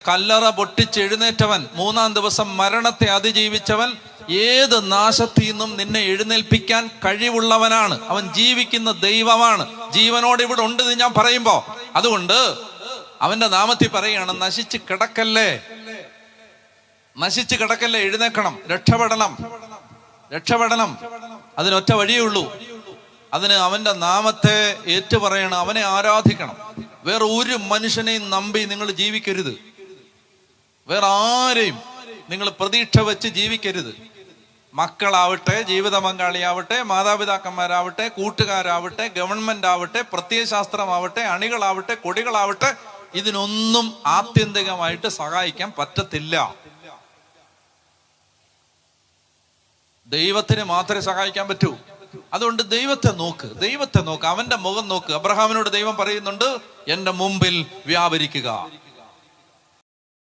കല്ലറ പൊട്ടിച്ചെഴുന്നേറ്റവൻ, 3-ാം ദിവസം മരണത്തെ അതിജീവിച്ചവൻ ഏത് നാശത്തിൽ നിന്നും നിന്നെ എഴുന്നേൽപ്പിക്കാൻ കഴിവുള്ളവനാണ്. അവൻ ജീവിക്കുന്ന ദൈവമാണ്. ജീവനോട് ഇവിടെ ഉണ്ട് എന്ന് ഞാൻ പറയുമ്പോ, അതുകൊണ്ട് അവന്റെ നാമത്തിൽ പറയുകയാണ്, നശിച്ച് കിടക്കല്ലേ, നശിച്ച് കിടക്കല്ലേ, എഴുന്നേക്കണം, രക്ഷപ്പെടണം, രക്ഷപ്പെടണം. അതിനൊറ്റ വഴിയേ ഉള്ളൂ. അതിന് അവന്റെ നാമത്തെ ഏറ്റുപറയണം, അവനെ ആരാധിക്കണം. വേറെ ഒരു മനുഷ്യനെയും നമ്പി നിങ്ങൾ ജീവിക്കരുത്. വേറെ ആരെയും നിങ്ങൾ പ്രതീക്ഷ വെച്ച് ജീവിക്കരുത്. മക്കളാവട്ടെ, ജീവിത പങ്കാളിയാവട്ടെ, മാതാപിതാക്കന്മാരാവട്ടെ, കൂട്ടുകാരാവട്ടെ, ഗവൺമെന്റ് ആവട്ടെ, പ്രത്യയശാസ്ത്രമാവട്ടെ, അണികളാവട്ടെ, കൊടികളാവട്ടെ, ഇതിനൊന്നും ആത്യന്തികമായിട്ട് സഹായിക്കാൻ പറ്റത്തില്ല. ദൈവത്തിന് മാത്രമേ സഹായിക്കാൻ പറ്റൂ. അതുകൊണ്ട് ദൈവത്തെ നോക്ക്, ദൈവത്തെ നോക്ക്, അവന്റെ മുഖം നോക്ക്. അബ്രഹാമിനോട് ദൈവം പറയുന്നുണ്ട്, എന്റെ മുമ്പിൽ വ്യാപരിക്കുക.